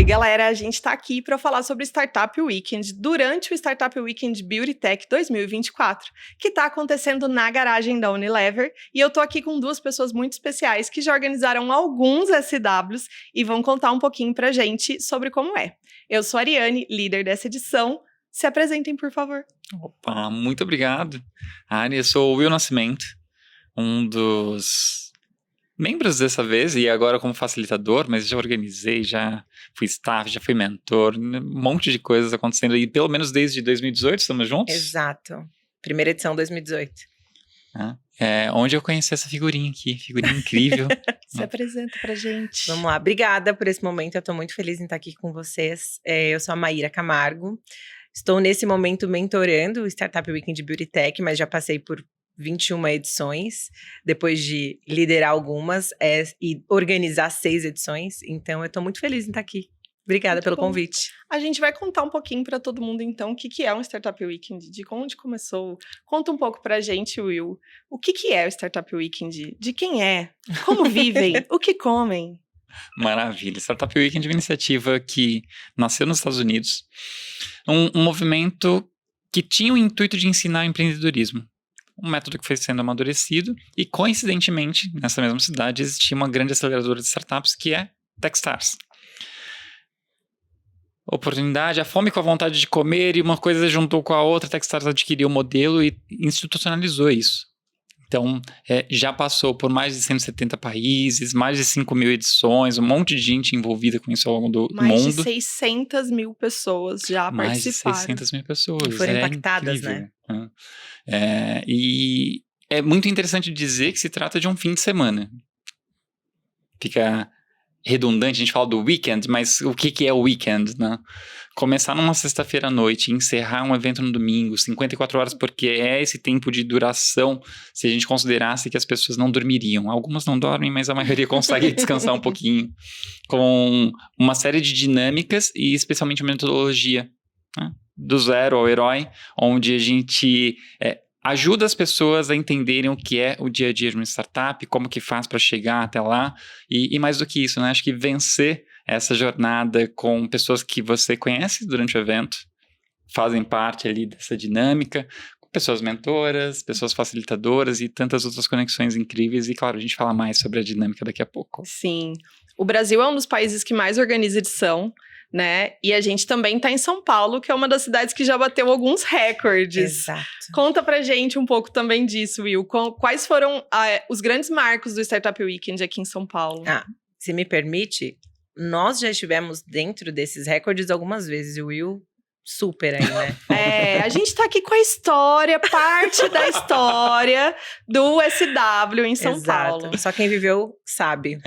galera, a gente tá aqui para falar sobre o Startup Weekend durante o Startup Weekend Beauty Tech 2024, que tá acontecendo na garagem da Unilever, e eu tô aqui com duas pessoas muito especiais que já organizaram alguns SWs e vão contar um pouquinho pra gente sobre como é. Eu sou a Ariane, líder dessa edição. Se apresentem, por favor. Opa, muito obrigado. Ari, eu sou o Will Nascimento, um dos membros dessa vez, e agora como facilitador, mas já organizei, já fui staff, já fui mentor, um monte de coisas acontecendo aí, pelo menos desde 2018, estamos juntos? Exato. Primeira edição 2018. Onde eu conheci essa figurinha aqui, figurinha incrível. Se apresenta pra gente. Vamos lá, obrigada por esse momento, eu tô muito feliz em estar aqui com vocês. Eu sou a Maíra Camargo, estou nesse momento mentorando o Startup Weekend Beauty Tech, mas já passei por 21 edições, depois de liderar algumas e organizar 6 edições, então eu tô muito feliz em estar aqui. Obrigada muito pelo convite. A gente vai contar um pouquinho para todo mundo, então, o que é um Startup Weekend, de onde começou. Conta um pouco pra gente, Will, o que é o Startup Weekend, de quem é, como vivem, o que comem. Maravilha. Startup Weekend é uma iniciativa que nasceu nos Estados Unidos, um movimento que tinha o intuito de ensinar empreendedorismo. Um método que foi sendo amadurecido e, coincidentemente, nessa mesma cidade existia uma grande aceleradora de startups que é Techstars. Oportunidade, a fome com a vontade de comer e uma coisa juntou com a outra, Techstars adquiriu o modelo e institucionalizou isso. Então, já passou por mais de 170 países, mais de 5 mil edições, um monte de gente envolvida com isso ao longo do mundo. Mais de 600 mil pessoas já participaram. Mais de 600 mil pessoas. E foram impactadas, incrível, né? E é muito interessante dizer que se trata de um fim de semana. Fica redundante, a gente fala do weekend, mas o que é o weekend, né? Começar numa sexta-feira à noite, encerrar um evento no domingo, 54 horas, porque é esse tempo de duração, se a gente considerasse que as pessoas não dormiriam. Algumas não dormem, mas a maioria consegue descansar um pouquinho, com uma série de dinâmicas e especialmente uma metodologia, né? Do zero ao herói, onde a gente ajuda as pessoas a entenderem o que é o dia a dia de uma startup, como que faz para chegar até lá, e mais do que isso, né? Acho que vencer essa jornada com pessoas que você conhece durante o evento, fazem parte ali dessa dinâmica, pessoas mentoras, pessoas facilitadoras e tantas outras conexões incríveis, e claro, a gente fala mais sobre a dinâmica daqui a pouco. Sim, o Brasil é um dos países que mais organiza edição, né? E a gente também está em São Paulo, que é uma das cidades que já bateu alguns recordes. Exato. Conta pra gente um pouco também disso, Will. Quais foram os grandes marcos do Startup Weekend aqui em São Paulo? Se me permite, nós já estivemos dentro desses recordes algumas vezes, e o Will super aí, né? A gente tá aqui com a história, parte da história do SW em São Paulo. Só quem viveu sabe.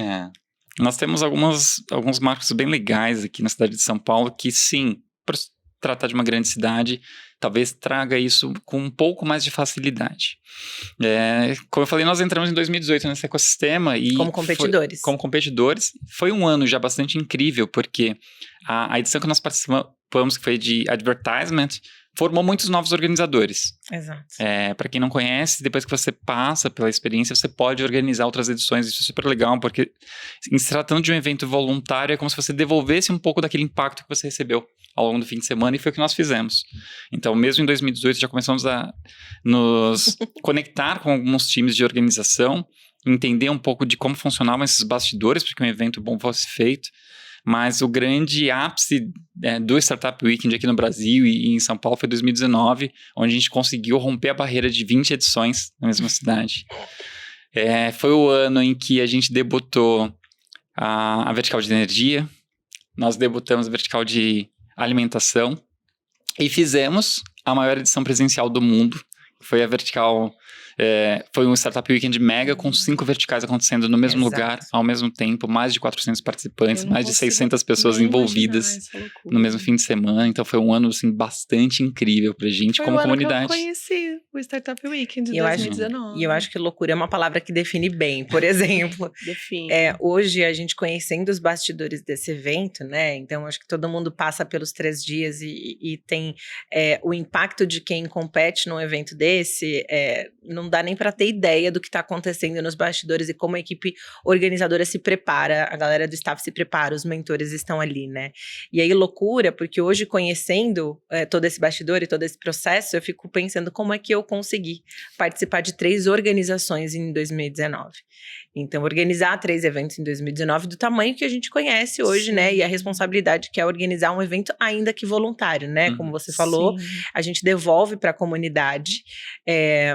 Nós temos alguns marcos bem legais aqui na cidade de São Paulo que, sim, por se tratar de uma grande cidade, talvez traga isso com um pouco mais de facilidade. Como eu falei, nós entramos em 2018 nesse ecossistema e... Como competidores. Foi um ano já bastante incrível, porque a edição que nós participamos, que foi de Advertisement, formou muitos novos organizadores. Exato. Para quem não conhece, depois que você passa pela experiência, você pode organizar outras edições. Isso é super legal, porque se tratando de um evento voluntário, é como se você devolvesse um pouco daquele impacto que você recebeu ao longo do fim de semana, e foi o que nós fizemos. Então, mesmo em 2018, já começamos a nos conectar com alguns times de organização, entender um pouco de como funcionavam esses bastidores, para que um evento bom fosse feito. Mas o grande ápice do Startup Weekend aqui no Brasil e em São Paulo foi 2019, onde a gente conseguiu romper a barreira de 20 edições na mesma cidade. Foi o ano em que a gente debutou a vertical de energia, nós debutamos a vertical de alimentação e fizemos a maior edição presencial do mundo, que foi a vertical... foi um Startup Weekend mega com 5 verticais acontecendo no mesmo lugar, ao mesmo tempo, mais de 400 participantes, mais de 600 pessoas envolvidas no mesmo fim de semana. Então foi um ano assim, bastante incrível pra gente como comunidade. Foi o ano que eu conheci o Startup Weekend de 2019. E eu acho que loucura é uma palavra que define bem. Por exemplo, define. Hoje a gente conhecendo os bastidores desse evento, né? Então acho que todo mundo passa pelos 3 dias e tem o impacto de quem compete num evento desse. esse, não dá nem para ter ideia do que está acontecendo nos bastidores e como a equipe organizadora se prepara, a galera do staff se prepara, os mentores estão ali, né? E aí loucura, porque hoje conhecendo todo esse bastidor e todo esse processo, eu fico pensando como é que eu consegui participar de 3 organizações em 2019. Então, organizar 3 eventos em 2019 do tamanho que a gente conhece hoje, Sim. né? E a responsabilidade que é organizar um evento ainda que voluntário, né? Como você falou, Sim. a gente devolve para a comunidade,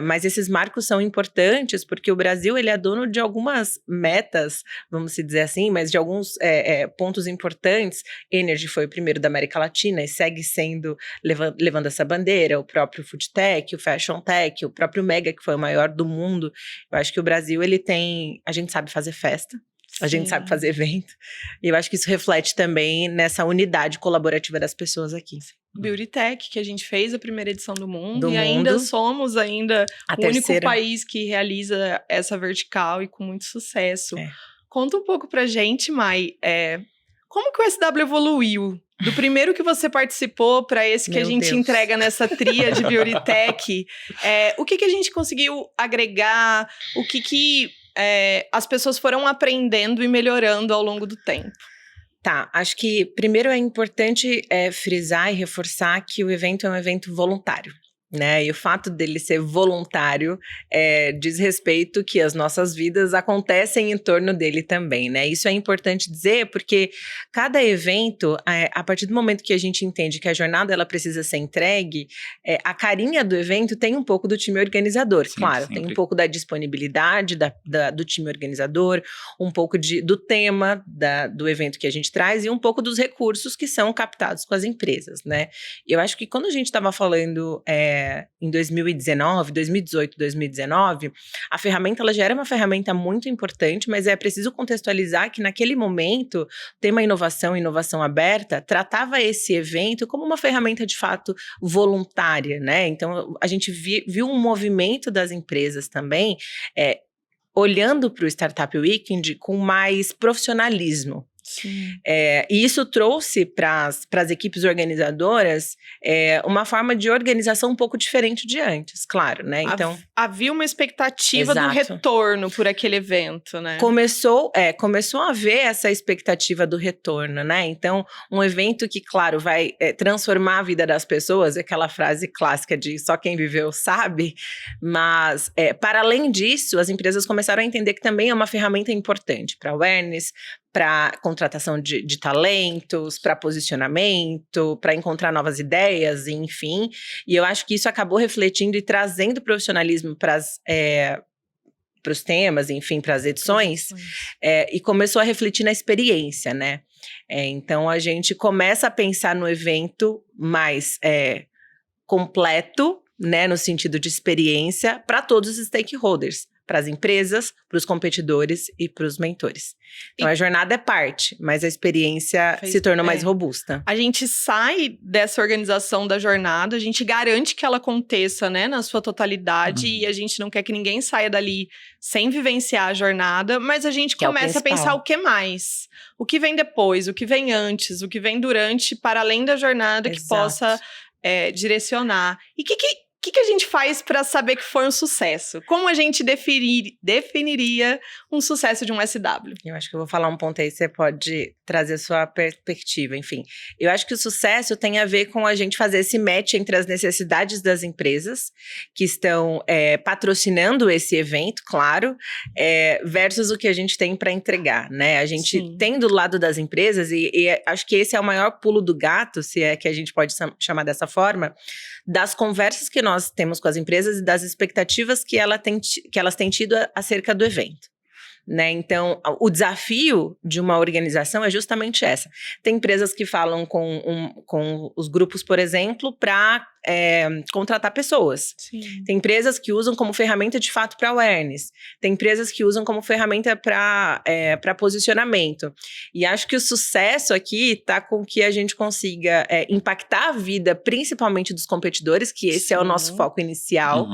mas esses marcos são importantes porque o Brasil, ele é dono de algumas metas, vamos se dizer assim, mas de alguns pontos importantes. Energy foi o primeiro da América Latina e segue sendo, levando essa bandeira, o próprio Food Tech, o Fashion Tech, o próprio Mega, que foi o maior do mundo. Eu acho que o Brasil, ele tem, a gente sabe fazer festa, a gente sabe fazer evento, e eu acho que isso reflete também nessa unidade colaborativa das pessoas aqui. Beauty Tech, que a gente fez a primeira edição do mundo, ainda somos o único país que realiza essa vertical e com muito sucesso. Conta um pouco pra gente, Mai, como que o SW evoluiu? Do primeiro que você participou para esse que a gente entrega nessa tria de Beauty Tech, o que a gente conseguiu agregar, o que as pessoas foram aprendendo e melhorando ao longo do tempo? Tá, acho que primeiro é importante frisar e reforçar que o evento é um evento voluntário, né? E o fato dele ser voluntário diz respeito que as nossas vidas acontecem em torno dele também, né? Isso é importante dizer porque cada evento, a partir do momento que a gente entende que a jornada ela precisa ser entregue, a carinha do evento tem um pouco do time organizador, sim, claro, sempre. tem um pouco da disponibilidade do time organizador, um pouco do tema do evento que a gente traz e um pouco dos recursos que são captados com as empresas, né? Eu acho que quando a gente estava falando em 2019, 2018, 2019, a ferramenta ela já era uma ferramenta muito importante, mas é preciso contextualizar que naquele momento, o tema inovação aberta, tratava esse evento como uma ferramenta de fato voluntária, né? Então a gente viu um movimento das empresas também, olhando para o Startup Weekend com mais profissionalismo. E isso trouxe para as equipes organizadoras uma forma de organização um pouco diferente de antes, claro, né? Então, havia uma expectativa do retorno por aquele evento, né? Começou a haver essa expectativa do retorno, né? Então, um evento que, claro, vai transformar a vida das pessoas, aquela frase clássica de só quem viveu sabe, mas, para além disso, as empresas começaram a entender que também é uma ferramenta importante para awareness, para contratação de talentos, para posicionamento, para encontrar novas ideias, enfim. E eu acho que isso acabou refletindo e trazendo profissionalismo para os temas, enfim, para as edições, e começou a refletir na experiência, né? Então, a gente começa a pensar no evento mais completo, né, no sentido de experiência, para todos os stakeholders. Para as empresas, para os competidores e para os mentores. Então, a jornada é parte, mas a experiência se torna mais robusta. A gente sai dessa organização da jornada, a gente garante que ela aconteça, né, na sua totalidade, e a gente não quer que ninguém saia dali sem vivenciar a jornada, mas a gente começa a pensar o que mais? O que vem depois, o que vem antes, o que vem durante, para além da jornada, que possa direcionar. E o que a gente faz para saber que foi um sucesso? Como a gente definiria um sucesso de um SW? Eu acho que eu vou falar um ponto aí, você pode trazer a sua perspectiva, enfim. Eu acho que o sucesso tem a ver com a gente fazer esse match entre as necessidades das empresas que estão patrocinando esse evento, claro, versus o que a gente tem para entregar, né? A gente tem do lado das empresas, e acho que esse é o maior pulo do gato, se é que a gente pode chamar dessa forma, das conversas que nós temos com as empresas e das expectativas que elas têm tido acerca do evento. Né? Então, o desafio de uma organização é justamente essa. Tem empresas que falam com os grupos, por exemplo, para contratar pessoas. Tem empresas que usam como ferramenta de fato para awareness. Tem empresas que usam como ferramenta para posicionamento. E acho que o sucesso aqui está com que a gente consiga impactar a vida, principalmente dos competidores, que esse é o nosso foco inicial.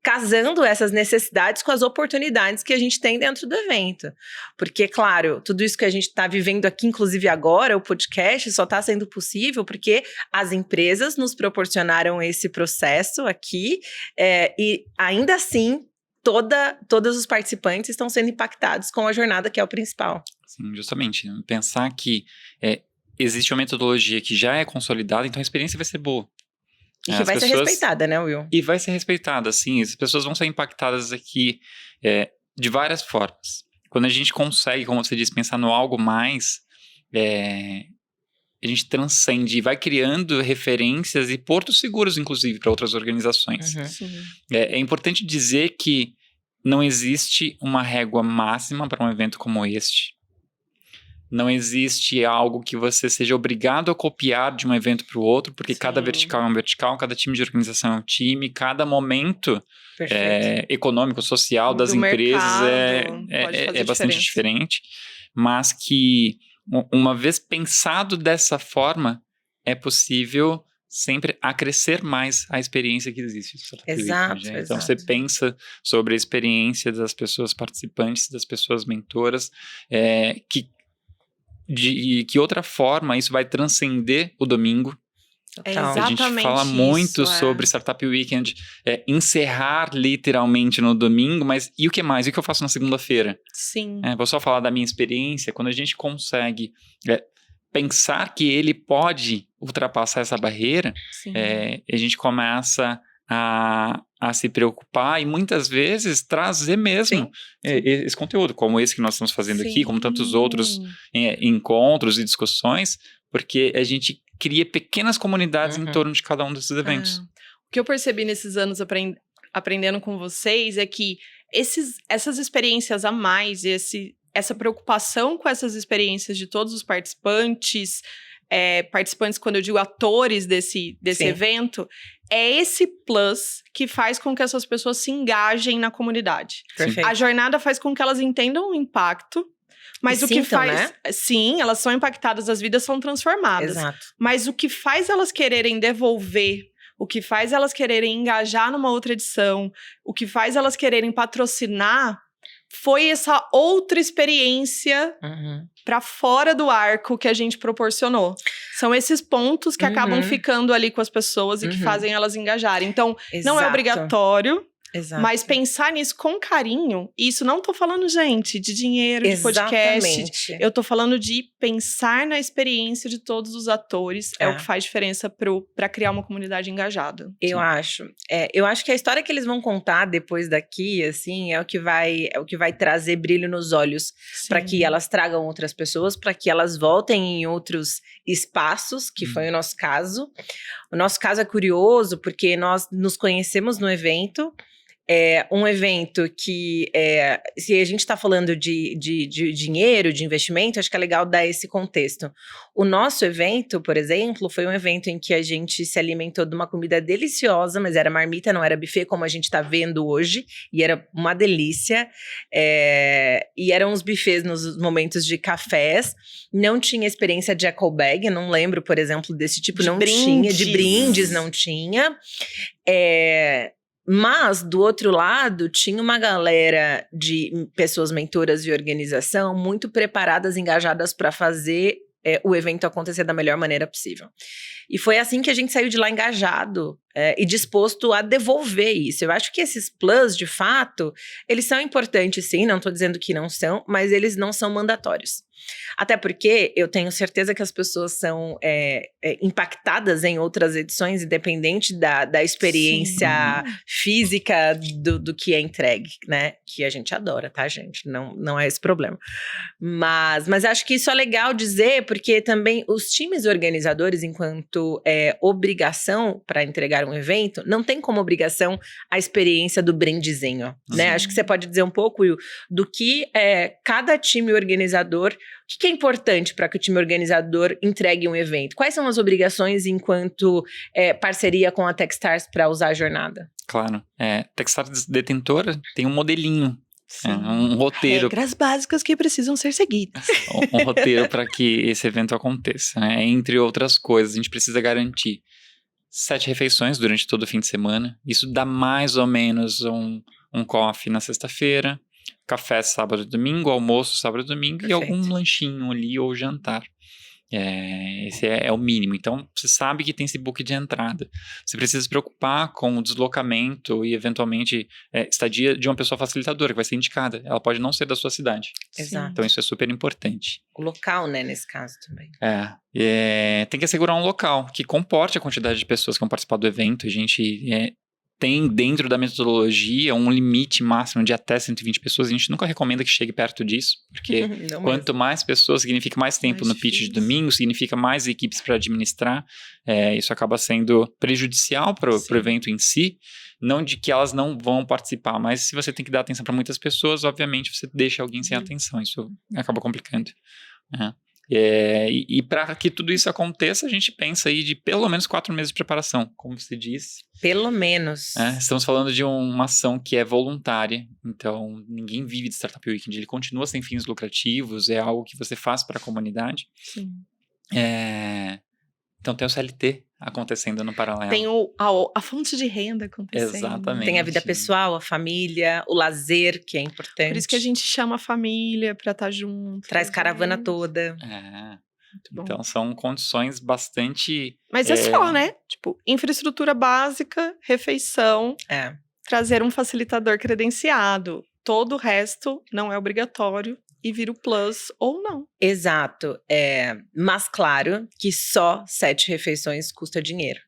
casando essas necessidades com as oportunidades que a gente tem dentro do evento. Porque, claro, tudo isso que a gente está vivendo aqui, inclusive agora, o podcast, só está sendo possível porque as empresas nos proporcionaram esse processo aqui, e ainda assim, todos os participantes estão sendo impactados com a jornada, que é o principal. Sim, justamente. Pensar que existe uma metodologia que já é consolidada, então a experiência vai ser boa. E que vai ser respeitada, né, Will? E vai ser respeitada, sim. As pessoas vão ser impactadas aqui de várias formas. Quando a gente consegue, como você disse, pensar no algo mais, a gente transcende e vai criando referências e portos seguros, inclusive, para outras organizações. Uhum. É importante dizer que não existe uma régua máxima para um evento como este. Não existe algo que você seja obrigado a copiar de um evento para o outro, porque cada vertical é um vertical, cada time de organização é um time, cada momento econômico, social das empresas é bastante diferente. Mas que, uma vez pensado dessa forma, é possível sempre acrescer mais a experiência que existe. Exato. Então, você pensa sobre a experiência das pessoas participantes, das pessoas mentoras, de que outra forma isso vai transcender o domingo. Total. A gente fala muito sobre Startup Weekend encerrar literalmente no domingo, mas e o que mais? E o que eu faço na segunda-feira? Sim. Vou só falar da minha experiência. Quando a gente consegue pensar que ele pode ultrapassar essa barreira, a gente começa a se preocupar e muitas vezes trazer mesmo esse conteúdo, como esse que nós estamos fazendo aqui, como tantos outros encontros e discussões, porque a gente cria pequenas comunidades em torno de cada um desses eventos. O que eu percebi nesses anos aprendendo com vocês é que essas experiências a mais, essa preocupação com essas experiências de todos os participantes, participantes, quando eu digo atores desse evento, é esse plus que faz com que essas pessoas se engajem na comunidade. Perfeito. A jornada faz com que elas entendam o impacto, mas o que faz... Né? Sim, elas são impactadas, as vidas são transformadas. Exato. Mas o que faz elas quererem devolver, o que faz elas quererem engajar numa outra edição, o que faz elas quererem patrocinar, foi essa outra experiência para fora do arco que a gente proporcionou. São esses pontos que acabam ficando ali com as pessoas e que fazem elas engajarem. Então, não é obrigatório, mas pensar nisso com carinho, e isso não tô falando, gente, de dinheiro, de podcast. Eu tô falando de pensar na experiência de todos os atores, é o que faz diferença para criar uma comunidade engajada. Eu acho que a história que eles vão contar depois daqui, assim, é o que vai trazer brilho nos olhos, para que elas tragam outras pessoas, para que elas voltem em outros espaços, que foi o nosso caso. O nosso caso é curioso, porque nós nos conhecemos no evento. Um evento que, se a gente está falando de dinheiro, de investimento, acho que é legal dar esse contexto. O nosso evento, por exemplo, foi um evento em que a gente se alimentou de uma comida deliciosa, mas era marmita, não era buffet, como a gente está vendo hoje, e era uma delícia. E eram os buffets nos momentos de cafés. Não tinha experiência de eco bag, não lembro, por exemplo, desse tipo, não tinha. De brindes, não tinha. Mas, do outro lado, tinha uma galera de pessoas mentoras de organização muito preparadas, engajadas para fazer o evento acontecer da melhor maneira possível. E foi assim que a gente saiu de lá engajado e disposto a devolver isso. Eu acho que esses plus, de fato, eles são importantes sim, não estou dizendo que não são, mas eles não são mandatórios. Até porque eu tenho certeza que as pessoas são impactadas em outras edições, independente da experiência física do que é entregue, né? Que a gente adora, tá, gente? Não é esse problema. Mas acho que isso é legal dizer, porque também os times organizadores, enquanto obrigação para entregar um evento, não tem como obrigação a experiência do brindezinho, né? Acho que você pode dizer um pouco, Will, do que cada time organizador... O que é importante para que o time organizador entregue um evento? Quais são as obrigações enquanto parceria com a Techstars para usar a jornada? Claro. Techstars detentora tem um modelinho, um roteiro. Regras básicas que precisam ser seguidas. Um roteiro para que esse evento aconteça, né? Entre outras coisas, a gente precisa garantir 7 refeições durante todo o fim de semana. Isso dá mais ou menos um coffee na sexta-feira, café sábado e domingo, almoço sábado e domingo e Perfeito. algum lanchinho ali ou jantar. Esse é o mínimo. Então, você sabe que tem esse book de entrada. Você precisa se preocupar com o deslocamento e, eventualmente, estadia de uma pessoa facilitadora, que vai ser indicada. Ela pode não ser da sua cidade. Exato. Então, isso é super importante. O local, né, nesse caso também. Tem que assegurar um local que comporte a quantidade de pessoas que vão participar do evento. A gente tem dentro da metodologia um limite máximo de até 120 pessoas. A gente nunca recomenda que chegue perto disso, porque quanto mais pessoas, significa mais tempo no pitch de domingo, significa mais equipes para administrar. Isso acaba sendo prejudicial para o evento em si. Não de que elas não vão participar, mas se você tem que dar atenção para muitas pessoas, obviamente você deixa alguém sem atenção. Isso acaba complicando. E para que tudo isso aconteça, a gente pensa aí de pelo menos 4 meses de preparação, como você disse. Pelo menos. Estamos falando de uma ação que é voluntária, então ninguém vive de Startup Weekend, ele continua sem fins lucrativos, é algo que você faz para a comunidade. Sim. Então tem o CLT acontecendo no paralelo. Tem a fonte de renda acontecendo. Exatamente. Tem a vida pessoal, a família, o lazer, que é importante. Por isso que a gente chama a família pra estar junto. Traz caravana toda. Então são condições bastante... Mas só, né? Tipo, infraestrutura básica, refeição, trazer um facilitador credenciado. Todo o resto não é obrigatório. E vira o plus ou não. Exato. Mas claro que só 7 refeições custa dinheiro.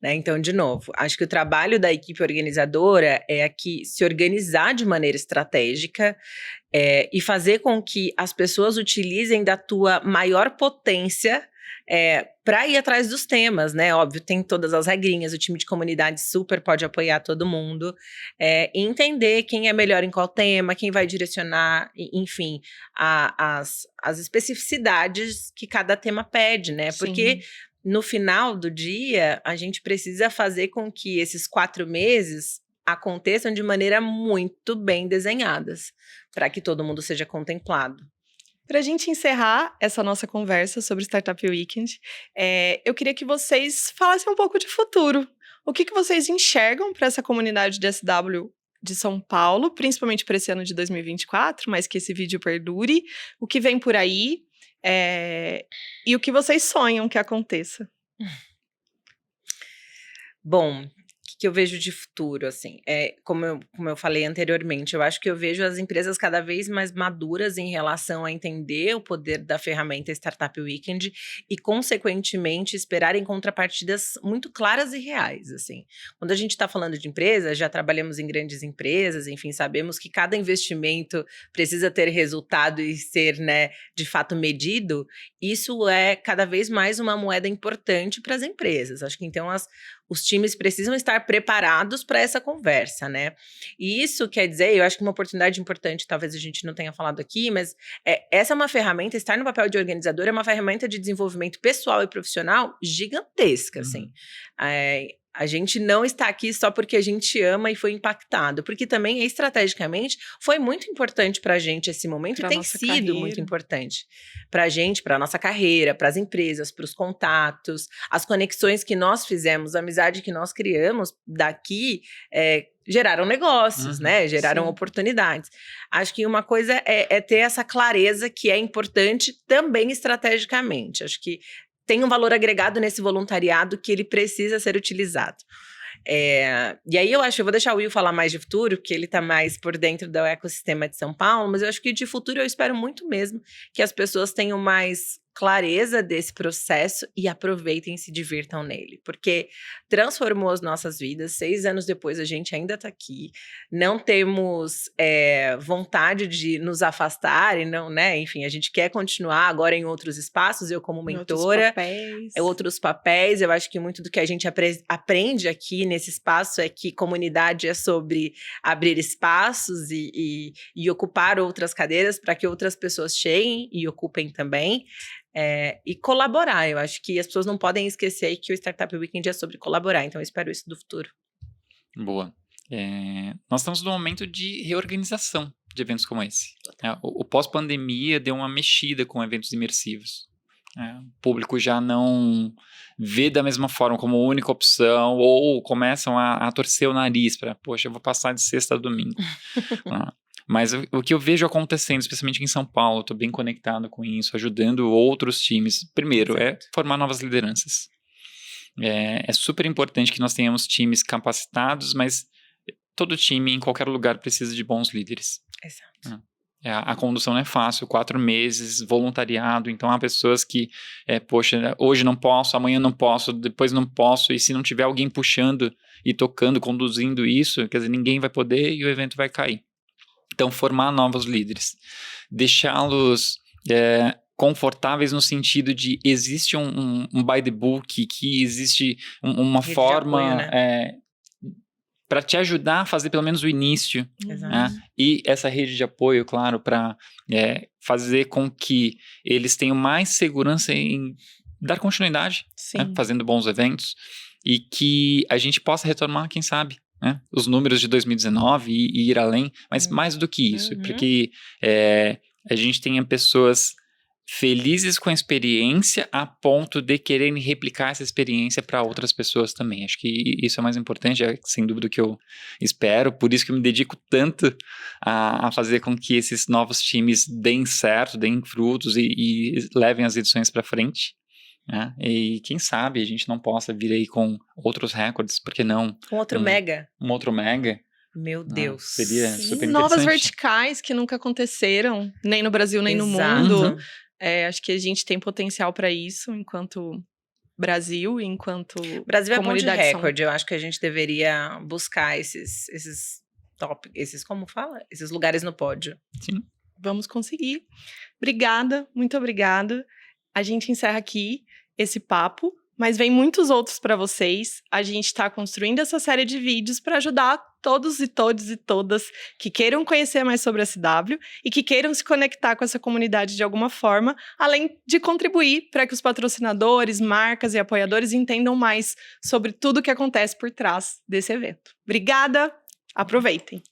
Né? Então, de novo, acho que o trabalho da equipe organizadora é aqui se organizar de maneira estratégica e fazer com que as pessoas utilizem da tua maior potência para ir atrás dos temas, né? Óbvio, tem todas as regrinhas, o time de comunidade super pode apoiar todo mundo, e entender quem é melhor em qual tema, quem vai direcionar, enfim, as especificidades que cada tema pede, né? Porque no final do dia, a gente precisa fazer com que esses 4 meses aconteçam de maneira muito bem desenhadas, para que todo mundo seja contemplado. Para a gente encerrar essa nossa conversa sobre Startup Weekend, eu queria que vocês falassem um pouco de futuro. O que vocês enxergam para essa comunidade de SW de São Paulo, principalmente para esse ano de 2024, mas que esse vídeo perdure, o que vem por aí e o que vocês sonham que aconteça? Bom, que eu vejo de futuro, assim, como eu falei anteriormente, eu acho que eu vejo as empresas cada vez mais maduras em relação a entender o poder da ferramenta Startup Weekend e, consequentemente, esperarem contrapartidas muito claras e reais, assim. Quando a gente está falando de empresas, já trabalhamos em grandes empresas, enfim, sabemos que cada investimento precisa ter resultado e ser, né, de fato medido. Isso é cada vez mais uma moeda importante para as empresas. Acho que, então, os times precisam estar preparados para essa conversa, né? E isso quer dizer, eu acho que uma oportunidade importante, talvez a gente não tenha falado aqui, mas essa é uma ferramenta, estar no papel de organizador é uma ferramenta de desenvolvimento pessoal e profissional gigantesca, assim. A gente não está aqui só porque a gente ama e foi impactado, porque também estrategicamente foi muito importante para a gente esse momento e tem sido muito importante para a gente, para a nossa carreira, para as empresas, para os contatos, as conexões que nós fizemos, a amizade que nós criamos daqui geraram negócios, né? Geraram oportunidades. Acho que uma coisa é ter essa clareza que é importante também estrategicamente. Acho que tem um valor agregado nesse voluntariado que ele precisa ser utilizado. E aí eu vou deixar o Will falar mais de futuro, porque ele está mais por dentro do ecossistema de São Paulo, mas eu acho que de futuro eu espero muito mesmo que as pessoas tenham mais clareza desse processo e aproveitem e se divirtam nele, porque transformou as nossas vidas. 6 anos depois a gente ainda está aqui, não temos vontade de nos afastar e não, né? Enfim, a gente quer continuar agora em outros espaços, eu como mentora, outros papéis. Eu acho que muito do que a gente aprende aqui nesse espaço é que comunidade é sobre abrir espaços e ocupar outras cadeiras para que outras pessoas cheguem e ocupem também. E colaborar, eu acho que as pessoas não podem esquecer aí que o Startup Weekend é sobre colaborar, então eu espero isso do futuro. Boa. Nós estamos num momento de reorganização de eventos como esse. O pós-pandemia deu uma mexida com eventos imersivos. O público já não vê da mesma forma como única opção, ou começam a torcer o nariz para, poxa, eu vou passar de sexta a domingo. Mas o que eu vejo acontecendo, especialmente aqui em São Paulo, estou bem conectado com isso, ajudando outros times. Primeiro, é formar novas lideranças. É super importante que nós tenhamos times capacitados, mas todo time, em qualquer lugar, precisa de bons líderes. Exato. A condução não é fácil, 4 meses, voluntariado, então há pessoas que, poxa, hoje não posso, amanhã não posso, depois não posso, e se não tiver alguém puxando e tocando, conduzindo isso, quer dizer, ninguém vai poder e o evento vai cair. Então, formar novos líderes, deixá-los confortáveis no sentido de existe um by the book, que existe uma Rede de forma... apoio, né? Para te ajudar a fazer pelo menos o início. Exato. Né? E essa rede de apoio, claro, para fazer com que eles tenham mais segurança em dar continuidade, né? Fazendo bons eventos, e que a gente possa retomar, quem sabe, né? Os números de 2019 e ir além, mas mais do que isso, porque a gente tenha pessoas felizes com a experiência a ponto de quererem replicar essa experiência para outras pessoas também. Acho que isso é mais importante, é sem dúvida o que eu espero, por isso que eu me dedico tanto a fazer com que esses novos times deem certo, deem frutos e levem as edições para frente. Né? E quem sabe a gente não possa vir aí com outros recordes, por que não? Um outro mega. Um outro mega. Meu Deus. Seria super interessante. Novas verticais que nunca aconteceram, nem no Brasil, nem no mundo. Acho que a gente tem potencial para isso, enquanto Brasil, enquanto Brasil é bom de comunidade recorde. Eu acho que a gente deveria buscar esses top, como fala? Esses lugares no pódio. Sim. Vamos conseguir. Obrigada, muito obrigada. A gente encerra aqui esse papo, mas vem muitos outros para vocês. A gente está construindo essa série de vídeos para ajudar todos e todas que queiram conhecer mais sobre a SW e que queiram se conectar com essa comunidade de alguma forma, além de contribuir para que os patrocinadores, marcas e apoiadores entendam mais sobre tudo o que acontece por trás desse evento. Obrigada, aproveitem!